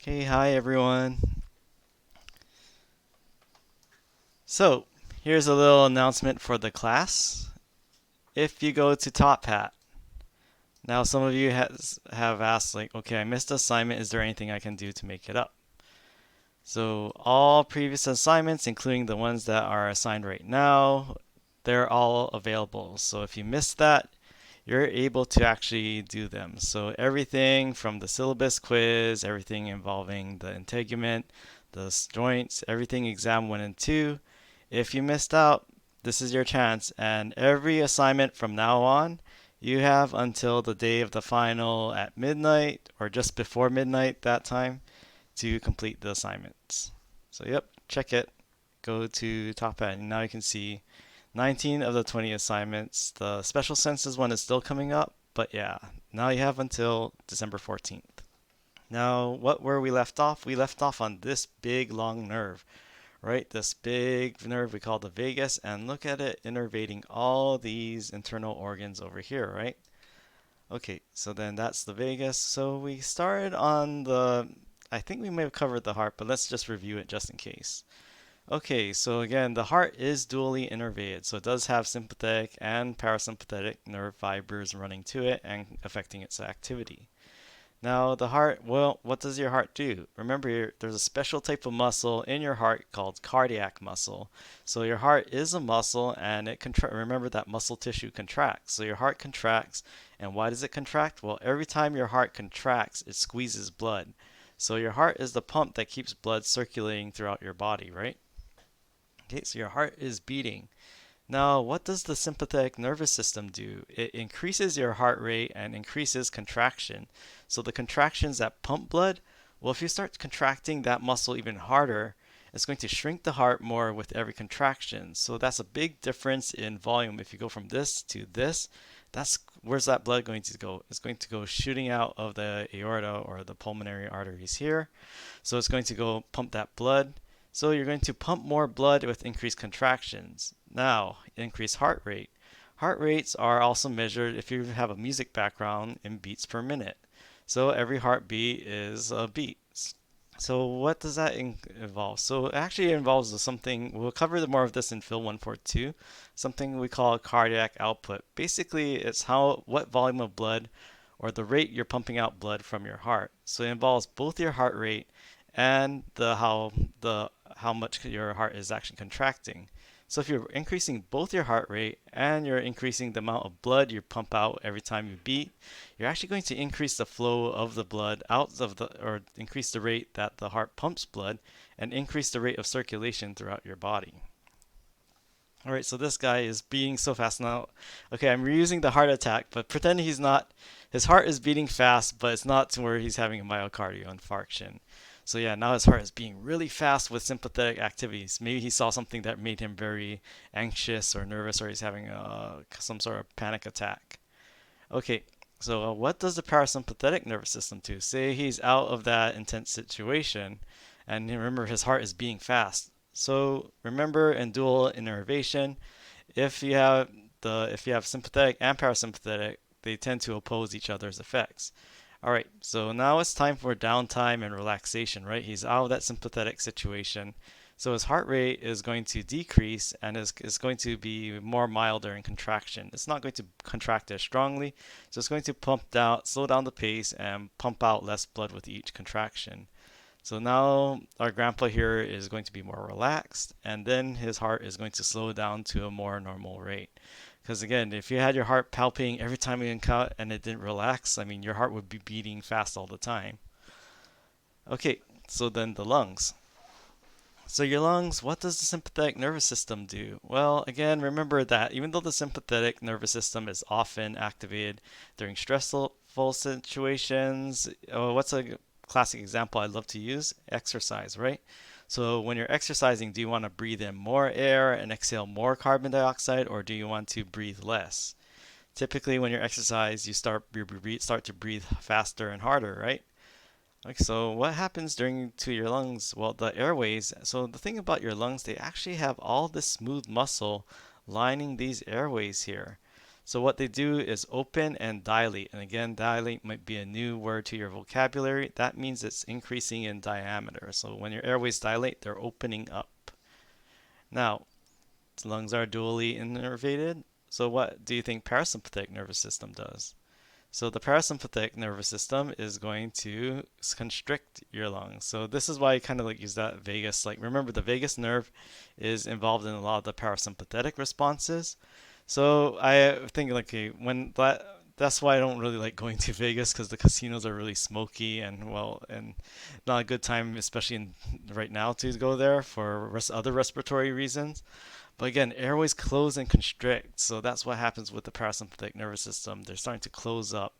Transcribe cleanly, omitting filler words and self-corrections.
Okay, hi everyone. So, here's a little announcement for the class. If you go to Top Hat, now some of you have asked, like, okay, I missed the assignment. Is there anything I can do to make it up? So, all previous assignments, including the ones that are assigned right now, they're all available. So, if you missed that, you're able to actually do them. So, everything from the syllabus quiz, everything involving the integument, the joints, everything exam 1 and 2. If you missed out, this is your chance. And every assignment from now on, you have until the day of the final at midnight or just before midnight that time to complete the assignments. So, yep, check it. Go to top end. Now you can see 19 of the 20 assignments. The special senses one is still coming up, but yeah, now you have until December 14th. Now, what where we left off? We left off on this big long nerve, right? This big nerve we call the vagus, and look at it innervating all these internal organs over here, right? Okay, so then that's the vagus. So we started on I think we may have covered the heart, but let's just review it just in case. Okay, so again, the heart is dually innervated, so it does have sympathetic and parasympathetic nerve fibers running to it and affecting its activity. Now, the heart, well, what does your heart do? Remember, there's a special type of muscle in your heart called cardiac muscle. So your heart is a muscle and remember that muscle tissue contracts. So your heart contracts, and why does it contract? Well, every time your heart contracts, it squeezes blood. So your heart is the pump that keeps blood circulating throughout your body, right? Okay, so your heart is beating. Now, what does the sympathetic nervous system do? It increases your heart rate and increases contraction. So the contractions that pump blood, well, if you start contracting that muscle even harder, it's going to shrink the heart more with every contraction. So that's a big difference in volume. If you go from this to this, where's that blood going to go? It's going to go shooting out of the aorta or the pulmonary arteries here. So it's going to go pump that blood. So you're going to pump more blood with increased contractions. Now, increase heart rate. Heart rates are also measured if you have a music background in beats per minute. So every heartbeat is a beat. So what does that involve? So it actually involves something, we'll cover more of this in PHYL 142, something we call cardiac output. Basically, it's what volume of blood or the rate you're pumping out blood from your heart. So it involves both your heart rate and how much your heart is actually contracting. So if you're increasing both your heart rate and you're increasing the amount of blood you pump out every time you beat, you're actually going to increase the flow of the blood or increase the rate that the heart pumps blood and increase the rate of circulation throughout your body. All right, so this guy is beating so fast now. Okay, I'm reusing the heart attack, but pretend he's not. His heart is beating fast, but it's not to where he's having a myocardial infarction. So yeah, now his heart is beating really fast with sympathetic activities. Maybe he saw something that made him very anxious or nervous, or he's having some sort of panic attack. Okay, so what does the parasympathetic nervous system do? Say he's out of that intense situation, and remember his heart is beating fast. So remember in dual innervation, if you have sympathetic and parasympathetic, they tend to oppose each other's effects. All right, so now it's time for downtime and relaxation, right? He's out of that sympathetic situation. So his heart rate is going to decrease and is going to be more milder in contraction. It's not going to contract as strongly, so it's going to slow down the pace and pump out less blood with each contraction. So now our grandpa here is going to be more relaxed, and then his heart is going to slow down to a more normal rate. Because again, if you had your heart palpitating every time you cut and it didn't relax, I mean, your heart would be beating fast all the time. Okay, so then the lungs. So your lungs, what does the sympathetic nervous system do? Well, again, remember that even though the sympathetic nervous system is often activated during stressful situations, what's a classic example I love to use? Exercise, right? So when you're exercising, do you want to breathe in more air and exhale more carbon dioxide, or do you want to breathe less? Typically, when you exercise, you start to breathe faster and harder, right? Okay, so what happens to your lungs? Well, the airways. So the thing about your lungs, they actually have all this smooth muscle lining these airways here. So what they do is open and dilate. And again, dilate might be a new word to your vocabulary. That means it's increasing in diameter. So when your airways dilate, they're opening up. Now, lungs are dually innervated. So what do you think parasympathetic nervous system does? So the parasympathetic nervous system is going to constrict your lungs. So this is why I kind of like use that vagus. Like remember the vagus nerve is involved in a lot of the parasympathetic responses. So I think like okay, when that's why I don't really like going to Vegas because the casinos are really smoky and well and not a good time, especially right now to go there for other respiratory reasons. But again, airways close and constrict, so that's what happens with the parasympathetic nervous system. They're starting to close up.